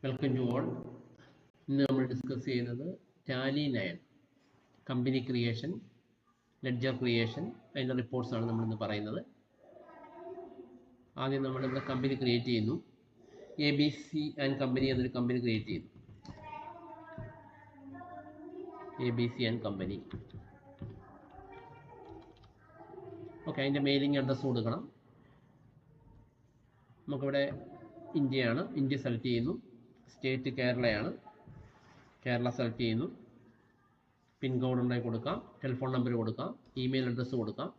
Welcome to all. ഇന്ന് നമ്മൾ discuss ചെയ്യുന്നത് Tally 9 company creation, ledger creation, അതിൻ്റെ റിപ്പോർട്ട്സാണ് നമ്മളിന്ന് പറയുന്നത്. ആദ്യം നമ്മളിവിടെ കമ്പനി ക്രിയേറ്റ് ചെയ്യുന്നു. ABC ആൻഡ് കമ്പനി എന്നൊരു കമ്പനി ക്രിയേറ്റ് ചെയ്യുന്നു. ABC and company. ഓക്കെ, അതിൻ്റെ മെയിലിംഗ് അഡ്രസ്സ് കൊടുക്കണം. നമുക്കിവിടെ ഇന്ത്യയാണ്, ഇന്ത്യ സെലക്ട് ചെയ്യുന്നു. സ്റ്റേറ്റ് കേരളയാണ്, കേരള സെലക്ട് ചെയ്യുന്നു. പിൻകോഡ് ഉണ്ടായി കൊടുക്കാം, ടെലിഫോൺ നമ്പർ കൊടുക്കാം, ഇമെയിൽ അഡ്രസ്സ് കൊടുക്കാം.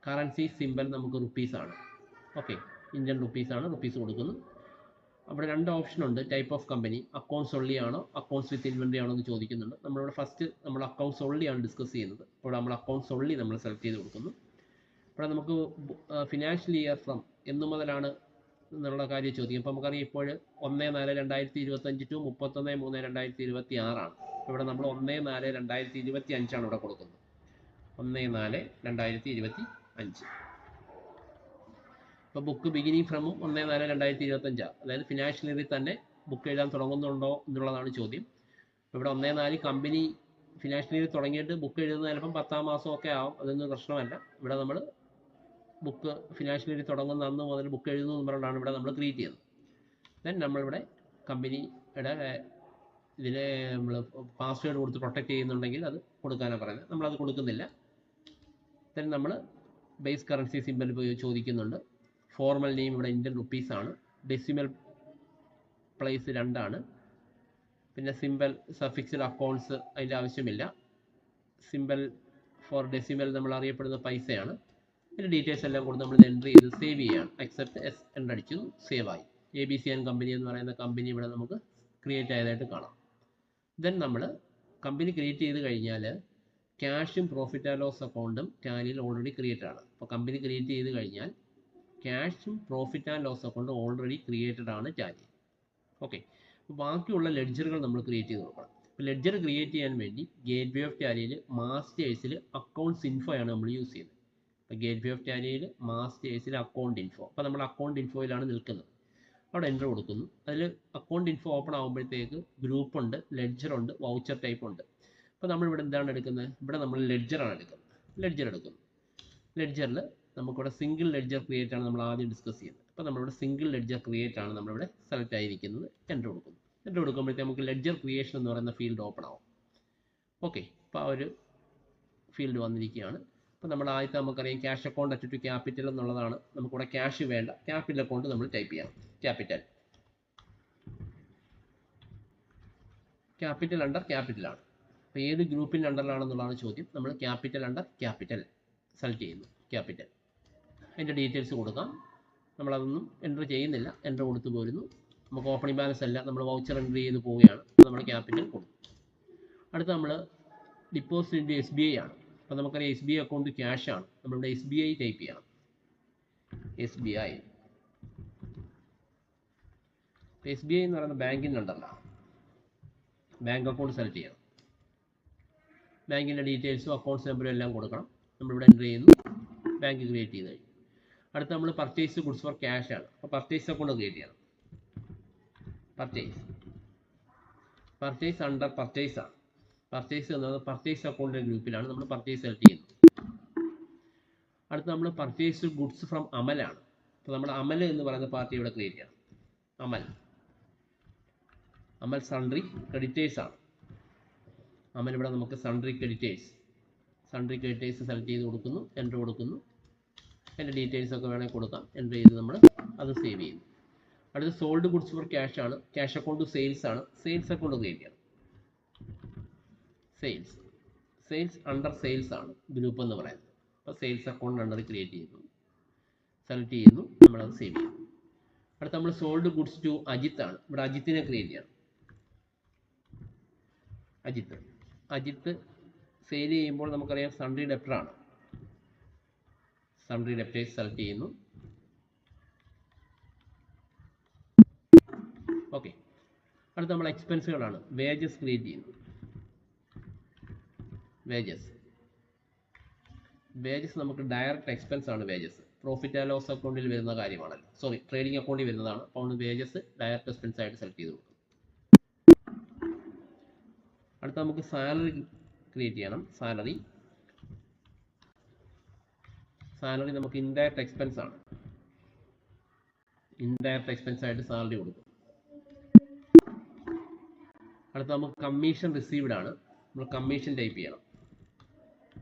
കറൻസി സിമ്പൽ നമുക്ക് റുപ്പീസാണ്. ഓക്കെ, ഇന്ത്യൻ റുപ്പീസാണ്, റുപ്പീസ് കൊടുക്കുന്നു. അവിടെ രണ്ട് ഓപ്ഷൻ ഉണ്ട്. Type of company, accounts only ആണോ അക്കൗണ്ട്സ് വിത്ത് ഇൻവെൻ്ററി ആണോ എന്ന് ചോദിക്കുന്നുണ്ട്. നമ്മളിവിടെ ഫസ്റ്റ് നമ്മൾ അക്കൗണ്ട്സ് ഒള്ളിയാണ് ഡിസ്കസ് ചെയ്യുന്നത്. അപ്പോൾ നമ്മൾ അക്കൗണ്ട്സ് ഒള്ളി നമ്മൾ സെലക്ട് ചെയ്ത് കൊടുക്കുന്നു. അപ്പോൾ നമുക്ക് ഫിനാൻഷ്യൽ ഇയർ ഫ്രം എന്നു മുതലാണ് എന്നുള്ള കാര്യം ചോദിക്കും. അപ്പോൾ നമുക്കറിയാം ഇപ്പോൾ 1/4/2025 ടു 31/3/2026 ഇവിടെ നമ്മൾ 1/4/2025 ഇവിടെ കൊടുക്കുന്നത്. 1/4/2025. ഇപ്പോൾ ബുക്ക് ബിഗിനിങ് ഫ്രമും 1/4/2025, അതായത് ഫിനാൻഷ്യൽ ഇയറിൽ തന്നെ ബുക്ക് എഴുതാൻ തുടങ്ങുന്നുണ്ടോ എന്നുള്ളതാണ് ചോദ്യം. ഇവിടെ 1/4 കമ്പനി ഫിനാൻഷ്യൽ ഇയർ തുടങ്ങിയിട്ട് ബുക്ക് എഴുതുന്നത് ചിലപ്പം 10-ാം മാസമൊക്കെ ആവും. അതൊന്നും പ്രശ്നമല്ല. ഇവിടെ നമ്മൾ ബുക്ക് ഫിനാൻഷ്യൽ ഇയർ തുടങ്ങുന്ന അന്ന് മുതൽ ബുക്ക് എഴുതുന്നു എന്ന് പറഞ്ഞാണ് ഇവിടെ നമ്മൾ ക്രിയേറ്റ് ചെയ്യുന്നത്. ദെൻ നമ്മളിവിടെ കമ്പനിയുടെ ഇതിനെ നമ്മൾ പാസ്വേഡ് കൊടുത്ത് പ്രൊട്ടക്റ്റ് ചെയ്യുന്നുണ്ടെങ്കിൽ അത് കൊടുക്കാനാണ് പറയുന്നത്. നമ്മളത് കൊടുക്കുന്നില്ല. ദെൻ നമ്മൾ ബേസ് കറൻസി സിമ്പൽ ചോദിക്കുന്നുണ്ട്. ഫോർമൽ നെയിം ഇവിടെ ഇന്ത്യൻ റുപ്പീസാണ്. ഡെസിമൽ പ്ലേസ് 2 പിന്നെ സിമ്പൽ സഫിക്സ്ഡ് അക്കൗണ്ട്സ് അതിൻ്റെ ആവശ്യമില്ല. സിമ്പൽ ഫോർ ഡെസിമൽ നമ്മൾ അറിയപ്പെടുന്ന പൈസയാണ്. ഇതിൻ്റെ ഡീറ്റെയിൽസ് എല്ലാം കൊടുത്ത് നമ്മൾ എൻ്റർ ചെയ്ത് സേവ് ചെയ്യുകയാണ്. അക്സെപ്റ്റ് എസ് എൻ്റർ അടിച്ചു, സേവ് ആയി. ABC ആൻഡ് കമ്പനി എന്ന് പറയുന്ന കമ്പനി ഇവിടെ നമുക്ക് ക്രിയേറ്റ് ആയതായിട്ട് കാണാം. ദെൻ നമ്മൾ കമ്പനി ക്രിയേറ്റ് ചെയ്ത് കഴിഞ്ഞാൽ ക്യാഷും പ്രോഫിറ്റ് ആൻഡ് ലോസ് അക്കൗണ്ടും ടാലിയിൽ ഓൾറെഡി ക്രിയേറ്റഡ് ആണ്. അപ്പോൾ കമ്പനി ക്രിയേറ്റ് ചെയ്ത് കഴിഞ്ഞാൽ ക്യാഷും പ്രോഫിറ്റ് ആൻഡ് ലോസ് അക്കൗണ്ടും ഓൾറെഡി ക്രിയേറ്റഡ് ആണ് ടാലി. ഓക്കെ, ബാക്കിയുള്ള ലെഡ്ജറുകൾ നമ്മൾ ക്രിയേറ്റ് ചെയ്ത് നോക്കണം. അപ്പോൾ ലെഡ്ജർ ക്രിയേറ്റ് ചെയ്യാൻ വേണ്ടി ഗേറ്റ്വേ ഓഫ് ടാലിയിൽ മാസ്റ്റേഴ്സിൽ അക്കൗണ്ട്സ് ഇൻഫോ ആണ് നമ്മൾ യൂസ് ചെയ്യുന്നത്. അപ്പോൾ ഗേറ്റ്വേ ഓഫ് ടാലിയിൽ മാസ്റ്റേഴ്സിൽ അക്കൗണ്ട് ഇൻഫോ. അപ്പോൾ നമ്മൾ അക്കൗണ്ട് ഇൻഫോയിലാണ് നിൽക്കുന്നത്. അവിടെ എൻ്റർ കൊടുക്കുന്നു. അതിൽ അക്കൗണ്ട് ഇൻഫോ ഓപ്പൺ ആകുമ്പോഴത്തേക്ക് ഗ്രൂപ്പ് ഉണ്ട്, ലെഡ്ജർ ഉണ്ട്, വൗച്ചർ ടൈപ്പ് ഉണ്ട്. അപ്പോൾ നമ്മളിവിടെ എന്താണ് എടുക്കുന്നത്? ഇവിടെ നമ്മൾ ലെഡ്ജറാണ് എടുക്കുന്നത്. ലെഡ്ജർ എടുക്കുന്നു. ലെഡ്ജറിൽ നമുക്കിവിടെ സിംഗിൾ ലെഡ്ജർ ക്രിയേറ്റ് ആണ് നമ്മൾ ആദ്യം ഡിസ്കസ് ചെയ്യുന്നത്. അപ്പോൾ നമ്മളിവിടെ സിംഗിൾ ലെഡ്ജർ ക്രിയേറ്റ് ആണ് നമ്മളിവിടെ സെലക്ട് ആയിരിക്കുന്നത്. എൻ്റർ കൊടുക്കുന്നു. എൻ്റർ കൊടുക്കുമ്പോഴത്തേക്ക് നമുക്ക് ലെഡ്ജർ ക്രിയേഷൻ എന്ന് പറയുന്ന ഫീൽഡ് ഓപ്പൺ ആവും. ഓക്കെ, അപ്പോൾ ആ ഒരു ഫീൽഡ് വന്നിരിക്കുകയാണ്. അപ്പോൾ നമ്മൾ ആദ്യത്തെ നമുക്കറിയാം cash account at to capital എന്നുള്ളതാണ്. നമുക്കിവിടെ ക്യാഷ് വേണ്ട, ക്യാപിറ്റൽ അക്കൗണ്ട് നമ്മൾ ടൈപ്പ് ചെയ്യണം. ക്യാപിറ്റൽ അണ്ടർ ക്യാപിറ്റലാണ്. അപ്പോൾ ഏത് ഗ്രൂപ്പിൻ്റെ അണ്ടറിലാണെന്നുള്ളതാണ് ചോദ്യം. നമ്മൾ ക്യാപിറ്റൽ അണ്ടർ ക്യാപിറ്റൽ സെലക്ട് ചെയ്യുന്നു. ക്യാപിറ്റൽ അതിൻ്റെ ഡീറ്റെയിൽസ് കൊടുക്കാം. നമ്മളതൊന്നും എൻ്റർ ചെയ്യുന്നില്ല, എൻ്റർ കൊടുത്തു പോരുന്നു. നമുക്ക് ഓപ്പണിംഗ് ബാലൻസ് അല്ല, നമ്മൾ വൗച്ചർ എൻ്റർ ചെയ്ത് പോവുകയാണ്. നമ്മൾ ക്യാപിറ്റൽ കൊടുക്കും. അടുത്ത് നമ്മൾ ഡിപ്പോസിറ്റ് SBI ആണ്. അപ്പോൾ നമുക്കറിയാം SBI അക്കൗണ്ട് ക്യാഷ് ആണ്. നമ്മളിവിടെ SBI ടൈപ്പ് ചെയ്യണം. SBI എന്ന് പറയുന്ന ബാങ്കിൻ്റെ അണ്ടറിലാണ്. ബാങ്ക് അക്കൗണ്ട് സെലക്ട് ചെയ്യണം. ബാങ്കിൻ്റെ ഡീറ്റെയിൽസും അക്കൗണ്ട്സ് നമ്പറും എല്ലാം കൊടുക്കണം. നമ്മളിവിടെ എൻ്റർ ചെയ്യുന്നു. ബാങ്ക് ക്രിയേറ്റ് ചെയ്ത് കഴിഞ്ഞു. അടുത്ത് നമ്മൾ പർച്ചേസ് ഗുഡ്സ് ഫോർ ക്യാഷ് ആണ്. അപ്പോൾ പർച്ചേസ് അക്കൗണ്ട് ക്രിയേറ്റ് ചെയ്യണം. പർച്ചേസ് അണ്ടർ പർച്ചേസ് ആണ്. പർച്ചേസ് എന്നത് പർച്ചേസ് അക്കൗണ്ടിൻ്റെ ഗ്രൂപ്പിലാണ്. നമ്മൾ പർച്ചേസ് സെലക്ട് ചെയ്യുന്നു. അടുത്ത് നമ്മൾ പർച്ചേസ് ഗുഡ്സ് ഫ്രം അമലാണ്. അപ്പോൾ നമ്മൾ അമൽ എന്ന് പറയുന്ന പാർട്ടി ഇവിടെ ക്രിയേറ്റ് ചെയ്യണം. അമൽ സൺട്രി ക്രെഡിറ്റേഴ്സ് ആണ്. അമൽ ഇവിടെ നമുക്ക് സൺട്രി ക്രെഡിറ്റേഴ്സ് സെലക്ട് ചെയ്ത് കൊടുക്കുന്നു. എൻ്റർ കൊടുക്കുന്നു. അതിൻ്റെ ഡീറ്റെയിൽസ് ഒക്കെ വേണമെങ്കിൽ കൊടുക്കാം. എൻ്റർ ചെയ്ത് നമ്മൾ അത് സേവ് ചെയ്യുന്നു. അടുത്ത് സോൾഡ് ഗുഡ്സ് ഫോർ ക്യാഷ് ആണ്. ക്യാഷ് അക്കൗണ്ട് സെയിൽസ് ആണ്. സെയിൽസ് അക്കൗണ്ട് ക്രിയേറ്റ് ചെയ്യണം. സെയിൽസ് അണ്ടർ സെയിൽസ് ആണ് ഗ്രൂപ്പ് എന്ന് പറയുന്നത്. അപ്പോൾ സെയിൽസ് അക്കൗണ്ട് അണ്ടർ ക്രിയേറ്റ് ചെയ്യുന്നു. സെലക്ട് ചെയ്യുന്നു. നമ്മളത് സേവ് ചെയ്യുന്നു. അടുത്ത് നമ്മൾ സോൾഡ് ഗുഡ്സ് ടു അജിത്ത് ആണ്. ഇവിടെ അജിത്തിനെ ക്രിയേറ്റ് ചെയ്യണം. അജിത്ത് സെയിൽ ചെയ്യുമ്പോൾ നമുക്കറിയാം സൺട്രി ഡെപ്റ്റർ ആണ്. സൺട്രി ഡെപ്റ്റേഴ്സ് സെലക്ട് ചെയ്യുന്നു. ഓക്കെ, അടുത്ത് നമ്മൾ എക്സ്പെൻസുകളാണ്. വേജസ് ക്രിയേറ്റ് ചെയ്യുന്നു. വേജസ് നമുക്ക് ഡയറക്റ്റ് എക്സ്പെൻസ് ആണ്. വേജസ് പ്രോഫിറ്റ് ആൻഡ് ലോസ് അക്കൗണ്ടിൽ വരുന്ന കാര്യമാണല്ലോ. ട്രേഡിംഗ് അക്കൗണ്ടിൽ വരുന്നതാണ്. അപ്പോൾ വേജസ് ഡയറക്റ്റ് എക്സ്പെൻസ് ആയിട്ട് സെലക്ട് ചെയ്ത് കൊടുക്കും. അടുത്ത നമുക്ക് സാലറി ക്രിയേറ്റ് ചെയ്യണം. സാലറി നമുക്ക് ഇൻഡയറക്റ്റ് എക്സ്പെൻസ് ആണ്. ഇൻഡയറക്റ്റ് എക്സ്പെൻസ് ആയിട്ട് സാലറി കൊടുക്കും. അടുത്ത നമുക്ക് കമ്മീഷൻ റിസീവ്ഡ് ആണ്. നമ്മൾ കമ്മീഷൻ ടൈപ്പ് ചെയ്യണം.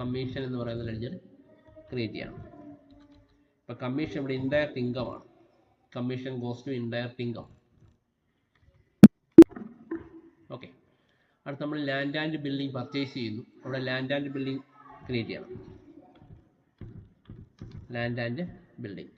കമ്മീഷൻ എന്ന് പറയുന്ന ലെഡ്ജർ ക്രിയേറ്റ് ചെയ്യണം. ഇപ്പോൾ കമ്മീഷൻ ഇവിടെ ഇൻഡയറക്റ്റ് ഇൻകം ആണ്. Commission goes to indirect income. Okay. അടുത്ത നമ്മൾ ലാൻഡ് ആൻഡ് ബിൽഡിംഗ് പർച്ചേസ് ചെയ്യുന്നു. അവിടെ ലാൻഡ് ആൻഡ് ബിൽഡിംഗ് ക്രിയേറ്റ് ചെയ്യണം. Land and building.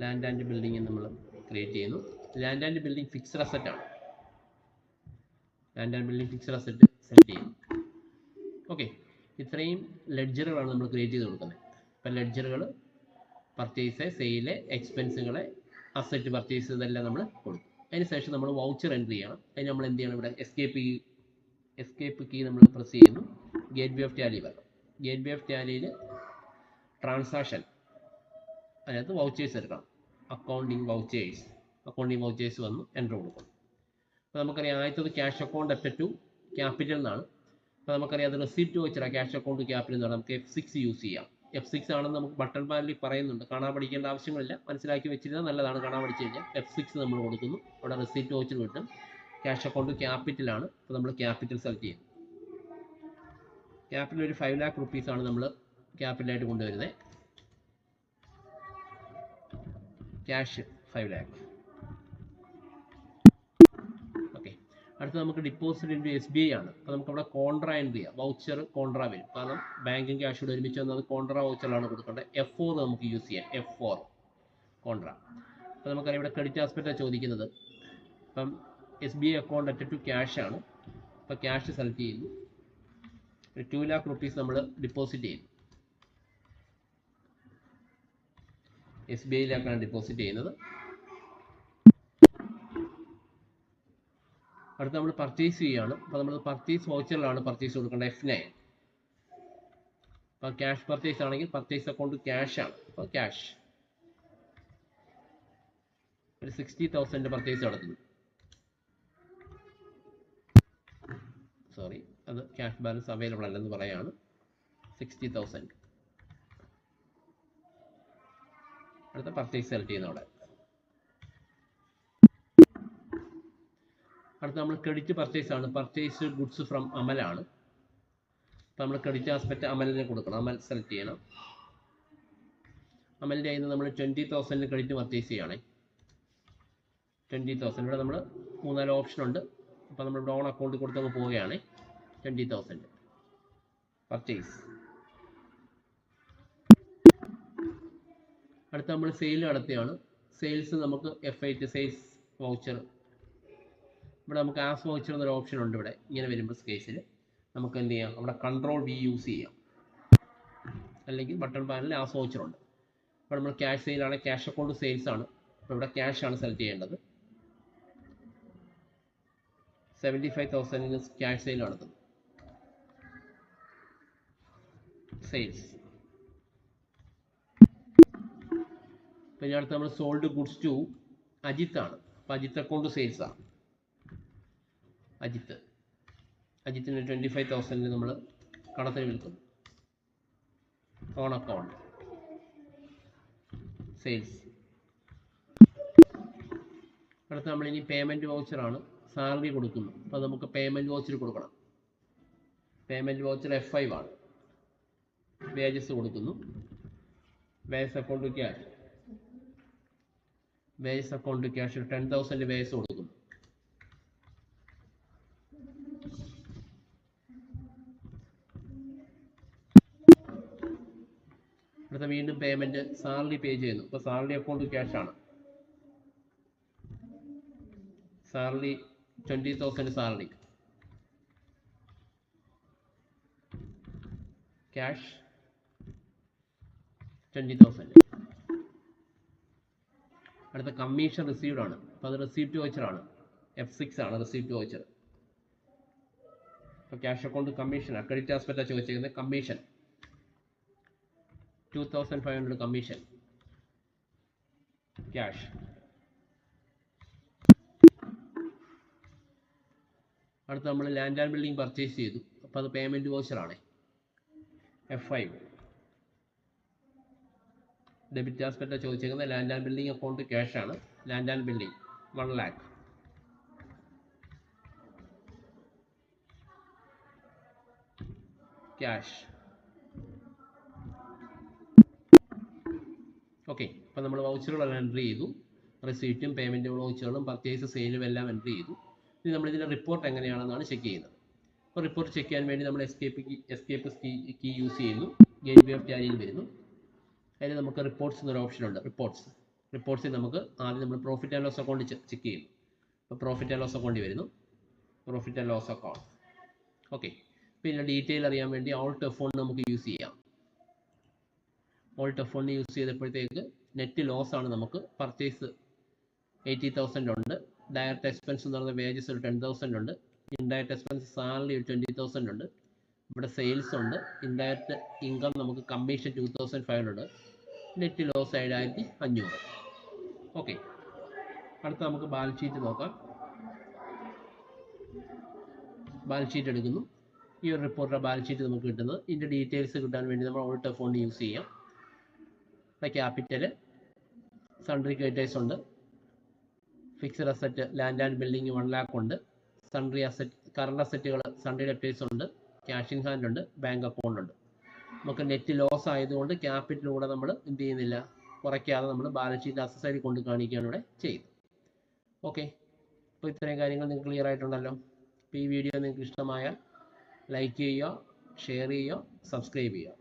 Land and building നമ്മൾ ക്രിയേറ്റ് ചെയ്യുന്നു. Land and building fixed asset ആണ്. Land and building fixed asset select ചെയ്യുന്നു. Okay. ഇത്രയും ലെഡ്ജറുകളാണ് നമ്മൾ ക്രിയേറ്റ് ചെയ്ത് കൊടുക്കുന്നത്. ഇപ്പം ലെഡ്ജറുകൾ പർച്ചേസ്, സെയില്, എക്സ്പെൻസുകളെ, അസറ്റ് പർച്ചേസ് ഇതെല്ലാം നമ്മൾ കൊടുക്കും. അതിനുശേഷം നമ്മൾ വൗച്ചർ എൻട്രി ചെയ്യണം. അതിന് നമ്മൾ എന്ത് ചെയ്യണം? ഇവിടെ എസ്കേപ്പ് കീ നമ്മൾ പ്രസ് ചെയ്യുന്നു. ഗേറ്റ് വേ ഓഫ് ടാലി വരണം. ഗേറ്റ് വേ ഓഫ് ടാലിയിൽ ട്രാൻസാക്ഷൻ, അതിനകത്ത് വൗച്ചേഴ്സ് എടുക്കണം. അക്കൗണ്ടിങ് വൗച്ചേഴ്സ് വന്ന് എൻ്റർ കൊടുക്കണം. അപ്പോൾ നമുക്കറിയാം ആദ്യത്തത് cash account at to capital എന്നാണ്. അപ്പോൾ നമുക്കറിയാം അത് റെസിപ്റ്റ് വൗച്ചറാണ്. ക്യാഷ് അക്കൗണ്ട് ക്യാപിറ്റൽ എന്നാണ്. നമുക്ക് F6 യൂസ് ചെയ്യാം. F6 ആണെന്ന് നമുക്ക് ബട്ടൺ പാനലിൽ പറയുന്നുണ്ട്. കാണാൻ പഠിക്കേണ്ട ആവശ്യങ്ങളില്ല, മനസ്സിലാക്കി വെച്ചിരുന്നാൽ നല്ലതാണ്. കാണാൻ പഠിച്ചു കഴിഞ്ഞാൽ F6 നമ്മൾ കൊടുക്കുന്നു. അവിടെ റെസിപ്റ്റ് വൗച്ചർ കിട്ടും. ക്യാഷ് അക്കൗണ്ട് ക്യാപിറ്റലാണ്. അപ്പോൾ നമ്മൾ ക്യാപിറ്റൽ സെലക്ട് ചെയ്യും. ക്യാപിറ്റൽ ഒരു 5 lakh rupees ആണ് നമ്മൾ ക്യാപിറ്റലായിട്ട് കൊണ്ടുവരുന്നത്. Cash 5 lakh. ഓക്കെ. അടുത്ത് നമുക്ക് ഡിപ്പോസിറ്റ് ഇൻറ്റു SBI ആണ്. അപ്പോൾ നമുക്ക് അവിടെ കോൺട്രാ എൻട്രി ചെയ്യാം. വൗച്ചർ കോൺട്രാ വരും. കാരണം ബാങ്കും ക്യാഷോട് ഒരുമിച്ച് വന്നത് കോൺട്രാ വൗച്ചറിലാണ് കൊടുക്കേണ്ടത്. F4 നമുക്ക് യൂസ് ചെയ്യാം. F4 contra. അപ്പോൾ നമുക്കറിയാം ഇവിടെ ക്രെഡിറ്റ് ആസ്പെക്റ്റാണ് ചോദിക്കുന്നത്. അപ്പം SBI account at to cash ആണ്. അപ്പോൾ ക്യാഷ് സെലക്ട് ചെയ്യുന്നു. 2 lakh rupees നമ്മൾ ഡിപ്പോസിറ്റ് ചെയ്യുന്നു. SBIയിലേക്കാണ് ഡിപ്പോസിറ്റ് ചെയ്യുന്നത്. അടുത്ത് നമ്മൾ പർച്ചേസ് ചെയ്യുകയാണ്. അപ്പോൾ നമ്മൾ പർച്ചേസ് വൗച്ചറിലാണ് പർച്ചേസ് കൊടുക്കേണ്ടത്. F9. അപ്പോൾ ക്യാഷ് പർച്ചേസ് ആണെങ്കിൽ പർച്ചേസ് അക്കൗണ്ട് ക്യാഷ് ആണ്. അപ്പോൾ ക്യാഷ് ഒരു 60,000 പർച്ചേസ് നടത്തുന്നു. സോറി, അത് ക്യാഷ് ബാലൻസ് അവൈലബിൾ അല്ലെന്ന് പറയാണ്. 60,000. അടുത്ത പർച്ചേസ് സെലക്ട് ചെയ്യുന്നവിടെ. അടുത്ത നമ്മൾ ക്രെഡിറ്റ് പർച്ചേസ് ആണ്. പർച്ചേസ് ഗുഡ്സ് ഫ്രം അമലാണ്. അപ്പോൾ നമ്മൾ ക്രെഡിറ്റ് ആസ്പെക്റ്റ് അമലിനെ കൊടുക്കണം. അമൽ സെലക്ട് ചെയ്യണം. അമലിൻ്റെ കയ്യിൽ നിന്ന് നമ്മൾ 20,000 ക്രെഡിറ്റ് പർച്ചേസ് ചെയ്യുകയാണെ. 20,000. ഇവിടെ നമ്മൾ 3-4 ഓപ്ഷൻ ഉണ്ട്. അപ്പോൾ നമ്മൾ ഇവിടെ ഓൺ അക്കൗണ്ട് കൊടുത്തങ്ങ് പോവുകയാണ്. 20,000 പർച്ചേസ്. അടുത്ത നമ്മൾ സെയിൽ നടത്തുകയാണ്. സെയിൽസ് നമുക്ക് F8 സെയിൽസ് വൗച്ചർ. ഇവിടെ നമുക്ക് ആസ് വൗച്ചർ എന്നൊരു ഓപ്ഷൻ ഉണ്ട്. ഇവിടെ ഇങ്ങനെ വരുമ്പോൾ കേസിൽ നമുക്ക് എന്ത് ചെയ്യാം? അവിടെ Ctrl+V യൂസ് ചെയ്യാം. അല്ലെങ്കിൽ ബട്ടൺ പാനലിൽ ആസ് വൗച്ചർ ഉണ്ട്. അപ്പോൾ നമ്മൾ ക്യാഷ് സെയിലാണ്. ക്യാഷ് അക്കൗണ്ട് സെയിൽസ് ആണ്. അപ്പോൾ ഇവിടെ ക്യാഷ് ആണ് സെലക്ട് ചെയ്യേണ്ടത്. 75,000 ക്യാഷ് സെയിൽ നടത്തുന്നു. സെയിൽസ്. പിന്നെ അടുത്ത് നമ്മൾ സോൾഡ് ഗുഡ്സ് ടു അജിത്ത് ആണ്. അപ്പോൾ അജിത്ത് അക്കൗണ്ട് സെയിൽസ് ആണ്. അജിത്തിന് 25,000 നമ്മൾ കടത്തിന് വിൽക്കുന്നു. On account sales. അടുത്ത് നമ്മൾ ഇനി പേയ്മെൻറ്റ് വൗച്ചറാണ്. സാലറി കൊടുക്കുന്നു. അപ്പോൾ നമുക്ക് പേയ്മെൻറ്റ് വൗച്ചർ കൊടുക്കണം. പേയ്മെൻറ്റ് വൗച്ചർ F5 ആണ്. വേജസ് കൊടുക്കുന്നു. Wages account cash. Wages account cash 10,000 wages കൊടുക്കുന്നു. അടുത്ത വീണ്ടും പേയ്മെൻറ്റ് സാലറി പേ ചെയ്യുന്നു. അപ്പോൾ സാലറി അക്കൗണ്ട് ക്യാഷ് ആണ്. Salary 20,000 salary cash 20,000. അടുത്ത കമ്മീഷൻ റിസീവ്ഡ് ആണ്. അപ്പോൾ അത് റെസിപ്റ്റ് വൗച്ചറാണ്. F6 ആണ് റെസിപ്റ്റ് വൗച്ചർ. അപ്പോൾ ക്യാഷ് അക്കൗണ്ട് കമ്മീഷൻ ക്രെഡിറ്റ് ആസ്പെക്റ്റാണ് ചോദിച്ചിരിക്കുന്നത്. Commission 2,500 commission cash. അടുത്ത് നമ്മൾ ലാൻഡ് ആൻഡ് ബിൽഡിംഗ് പർച്ചേസ് ചെയ്തു. അപ്പോൾ അത് പേയ്മെൻറ്റ് വൗച്ചറാണ്. F5 ഡെബിറ്റ് ആസ്പെക്റ്റ് ചോദിച്ചേക്കുന്നത് ലാൻഡ് ആൻഡ് ബിൽഡിംഗ് അക്കൗണ്ട് ക്യാഷാണ്. Land and building 1 lakh. Cash. Okay, അപ്പോൾ നമ്മൾ വൗച്ചറുകളെല്ലാം എൻട്രി ചെയ്തു. റെസീറ്റും പേയ്മെൻറ്റ് വൗച്ചറുകളും പർച്ചേസ് സെയിലും എല്ലാം എൻട്രി ചെയ്തു. ഇനി നമ്മളിതിൻ്റെ റിപ്പോർട്ട് എങ്ങനെയാണെന്നാണ് ചെക്ക് ചെയ്യുന്നത്. അപ്പോൾ റിപ്പോർട്ട് ചെക്ക് ചെയ്യാൻ വേണ്ടി നമ്മൾ എസ്കേപ്പ് കീ യൂസ് ചെയ്യുന്നു. ഗേറ്റ്വേ ഓഫ് ടാലിയിൽ വരുന്നു. അതിൽ നമുക്ക് റിപ്പോർട്ട്സ് എന്നൊരു ഓപ്ഷൻ ഉണ്ട്. റിപ്പോർട്ട്സിൽ നമുക്ക് ആദ്യം നമ്മൾ profit and loss account check ചെയ്യുന്നു. അപ്പോൾ പ്രോഫിറ്റ് ആൻഡ് ലോസ് അക്കൗണ്ട് വരുന്നു. Profit and loss account. Okay, പിന്നെ ഡീറ്റെയിൽ അറിയാൻ വേണ്ടി Alt F1 നമുക്ക് യൂസ് ചെയ്യാം. Alt F1 യൂസ് ചെയ്തപ്പോഴത്തേക്ക് നെറ്റ് ലോസ് ആണ്. നമുക്ക് പർച്ചേസ് 80,000 ഉണ്ട്. ഡയറക്റ്റ് എക്സ്പെൻസ് എന്ന് പറയുന്ന വേജസ് ഒരു 10,000 ഉണ്ട്. ഇൻഡയറക്റ്റ് എക്സ്പെൻസ് സാലറി ഒരു 20,000 ഉണ്ട്. ഇവിടെ സെയിൽസ് ഉണ്ട്. ഇൻഡയറക്റ്റ് ഇൻകം നമുക്ക് കമ്മീഷൻ 2,500. Net loss 7,500. ഓക്കെ, അടുത്ത നമുക്ക് ബാലൻസ് ഷീറ്റ് നോക്കാം. ബാലൻസ് ഷീറ്റ് എടുക്കുന്നു. ഈ ഒരു റിപ്പോർട്ടിൻ്റെ ബാലൻസ് ഷീറ്റ് നമുക്ക് കിട്ടുന്നത്. ഇതിൻ്റെ ഡീറ്റെയിൽസ് കിട്ടാൻ വേണ്ടി നമ്മൾ Alt F1 യൂസ് ചെയ്യാം. ക്യാപിറ്റൽ, സൺട്രി ക്രെഡിറ്റേഴ്സ് ഉണ്ട്. Fixed asset land and building 1 lakh ഉണ്ട്. സൺട്രി അസറ്റ് കറണ്ട് അസറ്റുകൾ സൺട്രി ഡെപ്റ്റേഴ്സ് ഉണ്ട്. ക്യാഷ് ഇൻ ഹാൻഡ് ഉണ്ട്. ബാങ്ക് അക്കൗണ്ട് ഉണ്ട്. നമുക്ക് നെറ്റ് ലോസ് ആയതുകൊണ്ട് ക്യാപിറ്റലിലൂടെ നമ്മൾ എന്ത് ചെയ്യുന്നില്ല, കുറയ്ക്കാതെ നമ്മൾ ബാലൻസ് ഷീറ്റ് അസറ്റ് സൈഡിൽ കൊണ്ട് കാണിക്കുകയാണ് ഇവിടെ ചെയ്യുന്നത്. ഓക്കെ, അപ്പോൾ ഇത്രയും കാര്യങ്ങൾ നിങ്ങൾക്ക് ക്ലിയർ ആയിട്ടുണ്ടല്ലോ. അപ്പോൾ ഈ വീഡിയോ നിങ്ങൾക്ക് ഇഷ്ടമായാൽ ലൈക്ക് ചെയ്യുക, ഷെയർ ചെയ്യുക, സബ്സ്ക്രൈബ് ചെയ്യുക.